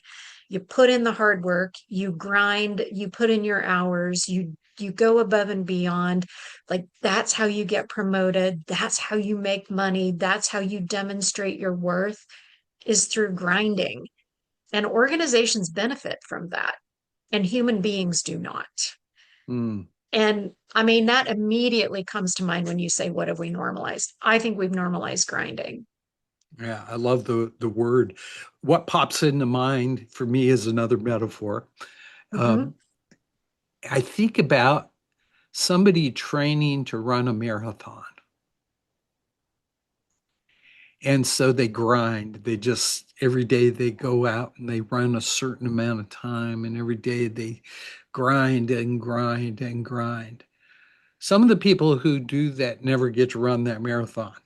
you put in the hard work, you grind, you put in your hours, you go above and beyond. Like that's how you get promoted, that's how you make money, that's how you demonstrate your worth is through grinding. And organizations benefit from that, and human beings do not. Mm. And I mean, that immediately comes to mind when you say, what have we normalized? I think we've normalized grinding. Yeah, I love the word. What pops into mind for me is another metaphor. Hmm. Um, I think about somebody training to run a marathon. And so they grind. They just, every day they go out and they run a certain amount of time, and every day they grind and grind and grind. Some of the people who do that never get to run that marathon,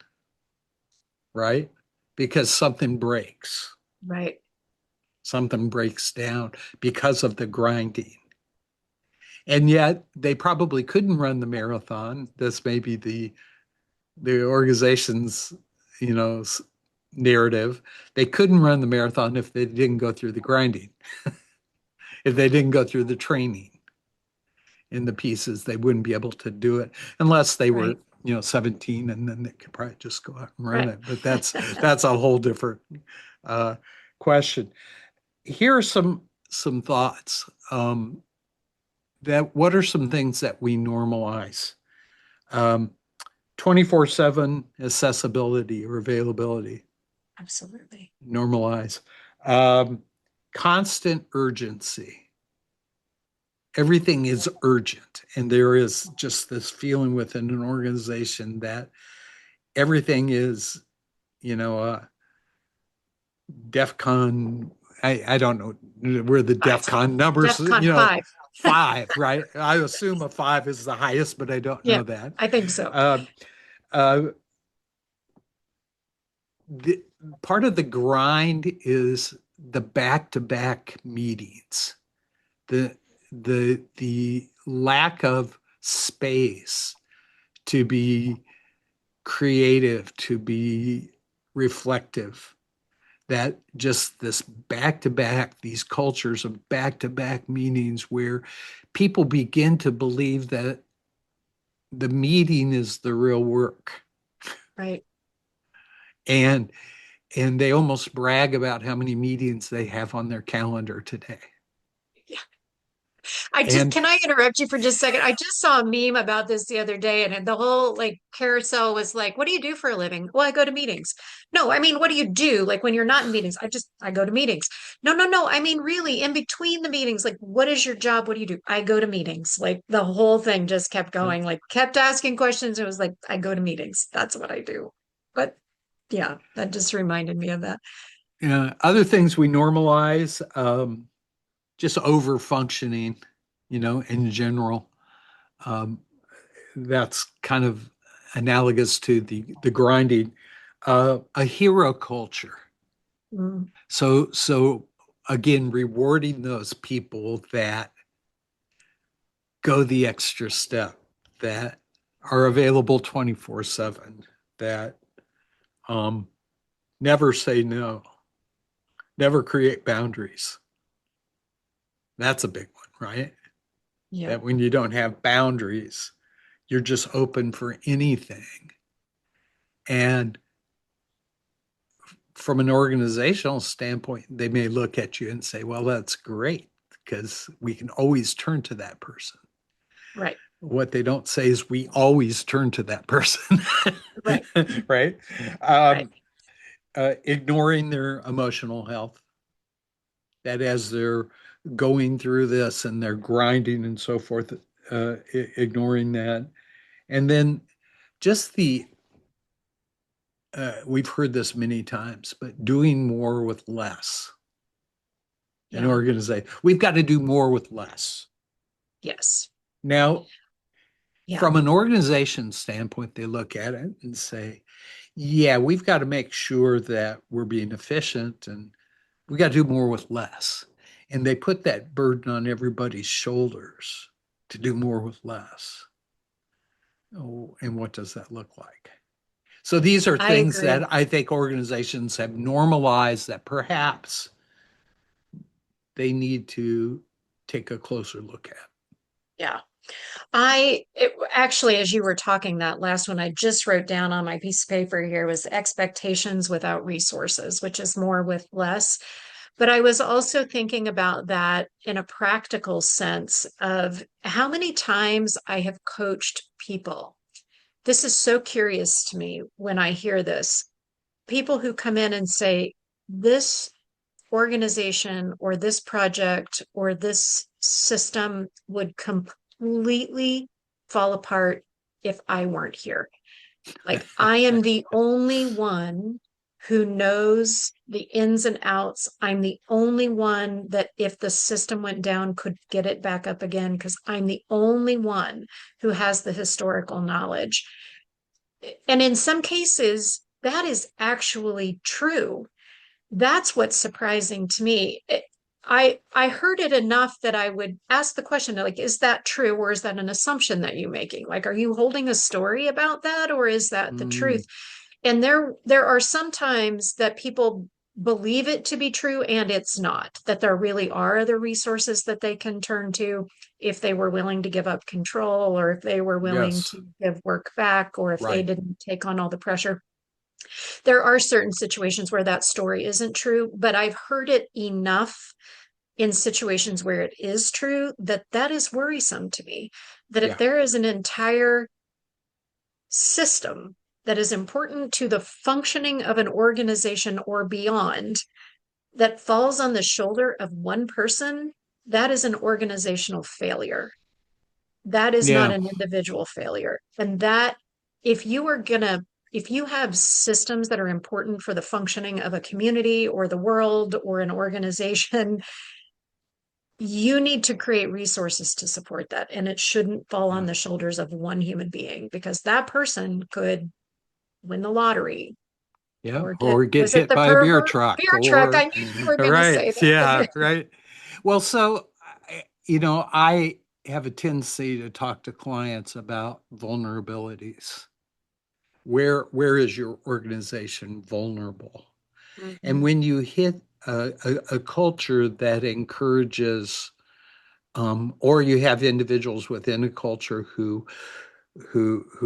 right? Because Right. something breaks down because of the grinding. And yet they probably couldn't run the marathon. That's maybe the organization's, you know, narrative. They couldn't run the marathon if they didn't go through the grinding, if they didn't go through the training in the pieces, they wouldn't be able to do it unless they Right. were, 17, and then they could probably just go out and run Right. it. But that's a whole different uh, question. Here are some thoughts. That what are some things that we normalize? Um, 24/7 accessibility or availability, Absolutely. normalize. Um, Constant urgency. Everything is urgent. And there is just this feeling within an organization that everything is, you know, DEF CON, I don't know where the DEF Five. CON numbers, DEF CON 5. five, right? I assume a five is the highest, but I don't Yeah, know that. I think so. Uh, uh, the, Part of the grind is the back-to-back meetings, the the lack of space to be creative, to be reflective. That just this back to back, these cultures of back to back meetings where people begin to believe that the meeting is the real work. Right. And they almost brag about how many meetings they have on their calendar today. And Can I interrupt you for just a second? I just saw a meme about this the other day, and the whole like carousel was like, what do you do for a living? Well, I go to meetings. No, I mean, what do you do? Like when you're not in meetings, I go to meetings. No, no, no. I mean, really, in between the meetings, like, what is your job? What do you do? I go to meetings. Like the whole thing just kept going, like, kept asking questions. It was like, I go to meetings. That's what I do. But yeah, that just reminded me of that. other things we normalize, just over functioning, in general. Um, that's kind of analogous to the grinding, a hero culture. Mm, So again, rewarding those people that go the extra step, that are available 24/7, that um, never say no, never create boundaries. That's a big one, right? yeah, That when you don't have boundaries, you're just open for anything. And from an organizational standpoint, they may look at you and say, well, that's great because we can always turn to that person. right, What they don't say is we always turn to that person, right, right? right. Um, Ignoring their emotional health, that as they're going through this and they're grinding and so forth, ignoring that. And then just we've heard this many times, but doing more with less. An Yeah, organization, we've got to do more with less. yes, Now, yeah, from an organization standpoint, they look at it and say, yeah, we've got to make sure that we're being efficient and we got to do more with less. And they put that burden on everybody's shoulders to do more with less. Oh, and what does that look like? So these are I things agree. that I think organizations have normalized that perhaps they need to take a closer look at. Yeah. Actually, as you were talking, that last one I just wrote down on my piece of paper here was expectations without resources, which is more with less. But I was also thinking about that in a practical sense of how many times I have coached people. This is so curious to me when I hear this. People who come in and say, this organization or this project or this system would completely fall apart if I weren't here. Like, I am the only one who knows the ins and outs. I'm the only one that, if the system went down, could get it back up again because I'm the only one who has the historical knowledge. And in some cases, that is actually true. That's what's surprising to me. I heard it enough that I would ask the question, like, is that true, or is that an assumption that you're making? Like, are you holding a story about that, or is that the truth? Mm, And there are some times that people believe it to be true and it's not, that there really are other resources that they can turn to if they were willing to give up control, or if they were willing yes, to give work back, or if they right. didn't take on all the pressure. There are certain situations where that story isn't true, but I've heard it enough in situations where it is true that that is worrisome to me. That if Yeah, there is an entire system that is important to the functioning of an organization or beyond that falls on the shoulder of one person, that is an organizational failure. That is not yeah, an individual failure. And that, if you are going to if you have systems that are important for the functioning of a community or the world or an organization, you need to create resources to support that. And it shouldn't fall on Yeah. the shoulders of one human being, because that person could win the lottery Yeah. or get, Or get was it hit the by a beer pervert truck beer truck? I or, knew you were going to right. say that. Yeah. Right. Well, so, I have a tendency to talk to clients about vulnerabilities. Where is your organization vulnerable? And Mhm. when you hit a culture that encourages, or you have individuals within a culture who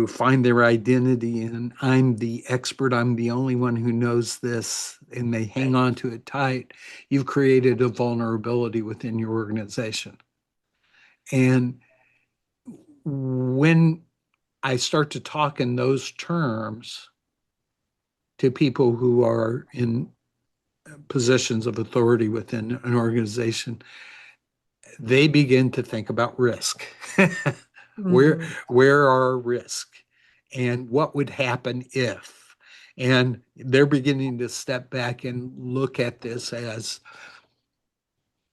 find their identity in I'm the expert, I'm the only one who knows this, and they hang Right. on to it tight, you've created a vulnerability within your organization. And when I start to talk in those terms to people who are in positions of authority within an organization, they begin to think about risk. where Mhm. where are risk and what would happen if? And they're beginning to step back and look at this as,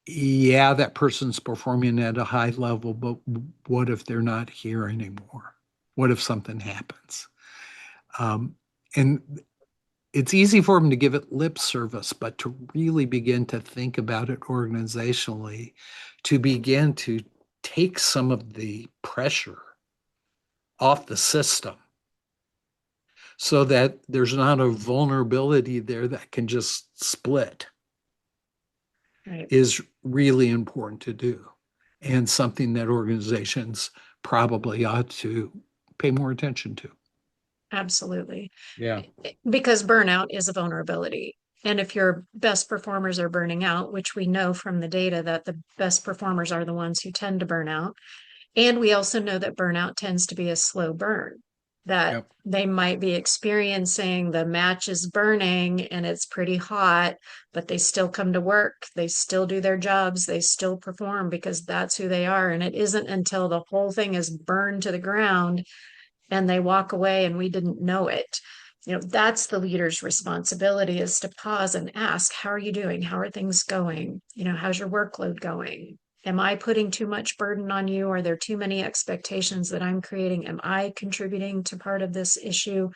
yeah, that person's performing at a high level, but what if they're not here anymore? What if something happens? Um, and it's easy for them to give it lip service, but to really begin to think about it organizationally, to begin to take some of the pressure off the system so that there's not a vulnerability there that can just split Right. is really important to do, and something that organizations probably ought to pay more attention to. Absolutely. Yeah. Because burnout is a vulnerability. And if your best performers are burning out, which we know from the data that the best performers are the ones who tend to burn out, and we also know that burnout tends to be a slow burn, that Yep. they might be experiencing the match is burning and it's pretty hot, but they still come to work, they still do their jobs, they still perform because that's who they are. And it isn't until the whole thing is burned to the ground and they walk away and we didn't know it. That's the leader's responsibility, is to pause and ask, how are you doing? How are things going? How's your workload going? Am I putting too much burden on you? Are there too many expectations that I'm creating? Am I contributing to part of this issue?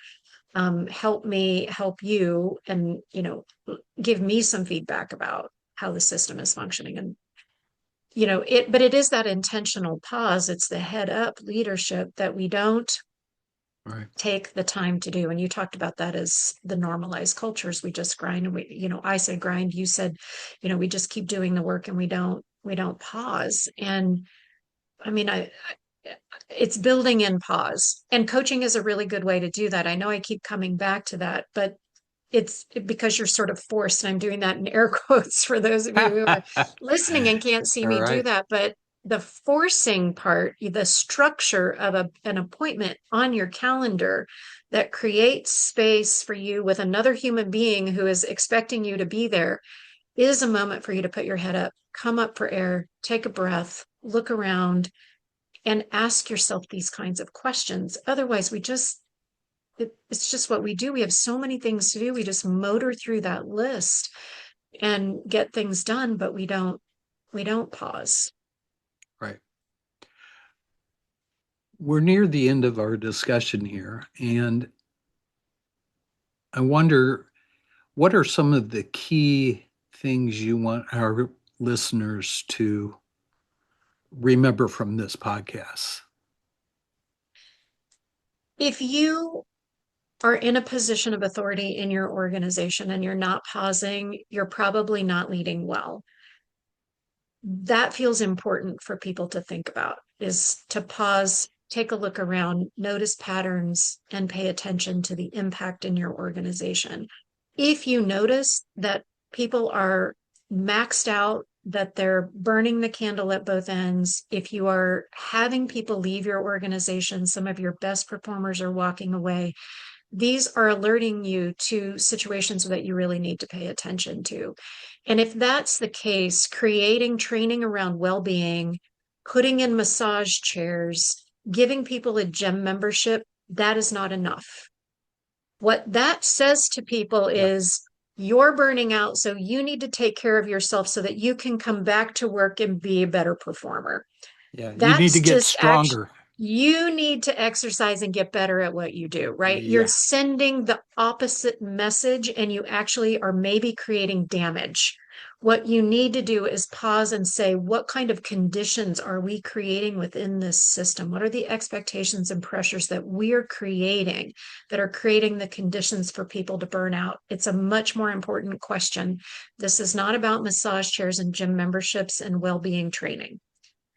Help me help you, and give me some feedback about how the system is functioning. And but it is that intentional pause. It's the head up leadership that we don't Right. take the time to do. And you talked about that as the normalized cultures. We just grind, and I said grind, you said, we just keep doing the work and we don't pause. And I mean, it's building in pause, and coaching is a really good way to do that. I know I keep coming back to that, but it's because you're sort of forced. And I'm doing that in air quotes for those of you who are listening and can't see All me do right. that. But the forcing part, the structure of an appointment on your calendar that creates space for you with another human being who is expecting you to be there, is a moment for you to put your head up, come up for air, take a breath, look around, and ask yourself these kinds of questions. Otherwise, it's just what we do. We have so many things to do. We just motor through that list and get things done, but we don't pause. Right. We're near the end of our discussion here, and I wonder, what are some of the key things you want our listeners to remember from this podcast? If you are in a position of authority in your organization and you're not pausing, you're probably not leading well. That feels important for people to think about, is to pause, take a look around, notice patterns, and pay attention to the impact in your organization. If you notice that people are maxed out, that they're burning the candle at both ends, if you are having people leave your organization, some of your best performers are walking away, these are alerting you to situations that you really need to pay attention to. And if that's the case, creating training around well-being, putting in massage chairs, giving people a gym membership, that is not enough. What that says to people Yep. is you're burning out, so you need to take care of yourself so that you can come back to work and be a better performer. Yeah. You need to That's get just actually, stronger. you need to exercise and get better at what you do, right? You're Yeah. sending the opposite message and you actually are maybe creating damage. What you need to do is pause and say, what kind of conditions are we creating within this system? What are the expectations and pressures that we're creating that are creating the conditions for people to burn out? It's a much more important question. This is not about massage chairs and gym memberships and well-being training.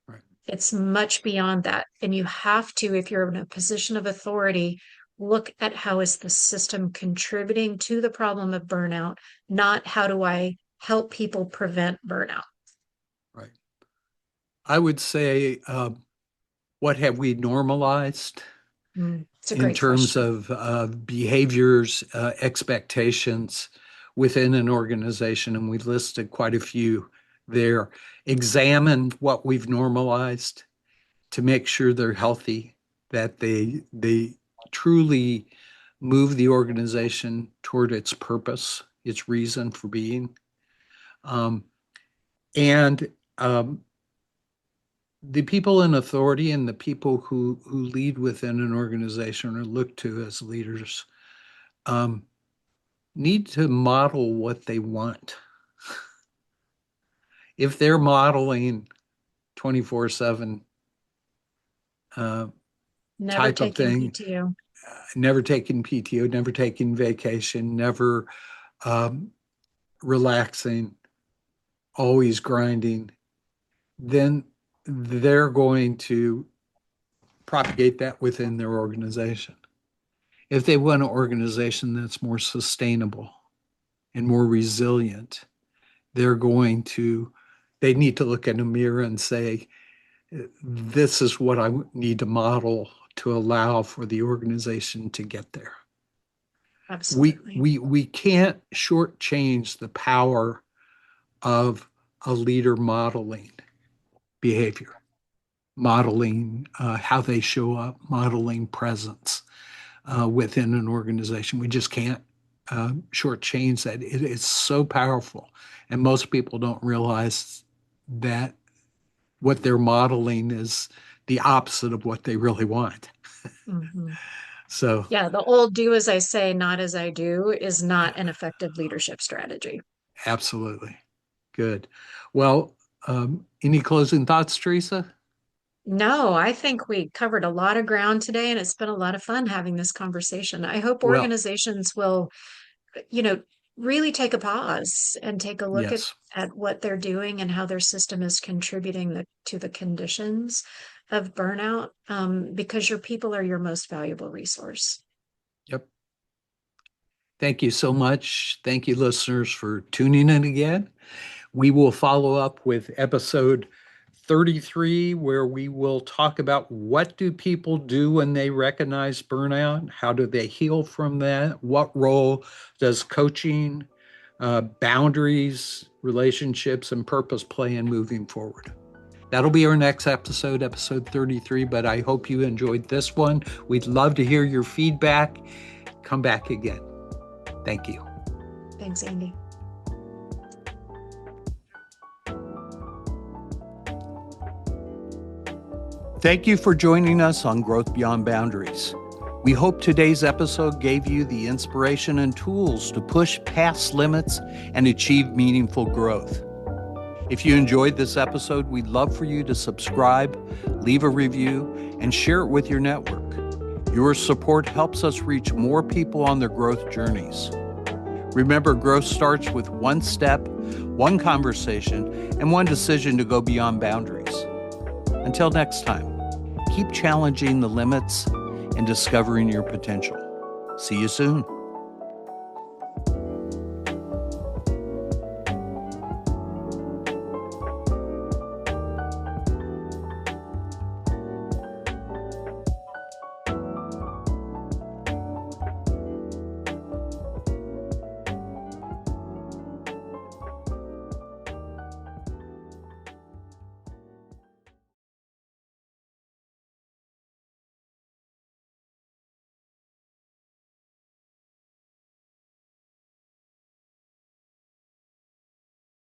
Right. It's much beyond that. And you have to, if you're in a position of authority, look at how is the system contributing to the problem of burnout, not how do I help people prevent burnout. Right. I would say, what have we normalized It's a in great terms question. of behaviors, expectations within an organization? And we listed quite a few there. Examine what we've normalized to make sure they're healthy, that they truly move the organization toward its purpose, its reason for being. Um, and the people in authority and the people who lead within an organization or looked to as leaders um, need to model what they want. If they're modeling 24/7 uh, Never type of taking thing, PTO. never taking PTO, never taking vacation, never um, relaxing, always grinding, then they're going to propagate that within their organization. If they want an organization that's more sustainable and more resilient, they're going to, they need to look in a mirror and say, this is what I need to model to allow for the organization to get there. Absolutely. We can't shortchange the power of a leader modeling behavior, modeling how they show up, modeling presence within an organization. We just can't shortchange that. It is so powerful. And most people don't realize that what they're modeling is the opposite of what they really want. Mm-hmm. So, Yeah, the old do as I say, not as I do is not an effective leadership strategy. absolutely. Good. Well, any closing thoughts, Teresa? No, I think we covered a lot of ground today, and it's been a lot of fun having this conversation. I hope Well, organizations will, you know, really take a pause and take a look yes. at what they're doing and how their system is contributing to the conditions of burnout, because your people are your most valuable resource. Yep. Thank you so much. Thank you, listeners, for tuning in again. We will follow up with episode 33, where we will talk about what do people do when they recognize burnout? How do they heal from that? What role does coaching, boundaries, relationships, and purpose play in moving forward? That'll be our next episode, episode 33, but I hope you enjoyed this one. We'd love to hear your feedback. Come back again. Thank you. Thanks, Andy. Thank you for joining us on Growth Beyond Boundaries. We hope today's episode gave you the inspiration and tools to push past limits and achieve meaningful growth. If you enjoyed this episode, we'd love for you to subscribe, leave a review, and share it with your network. Your support helps us reach more people on their growth journeys. Remember, growth starts with one step, one conversation, and one decision to go beyond boundaries. Until next time, keep challenging the limits and discovering your potential. See you soon.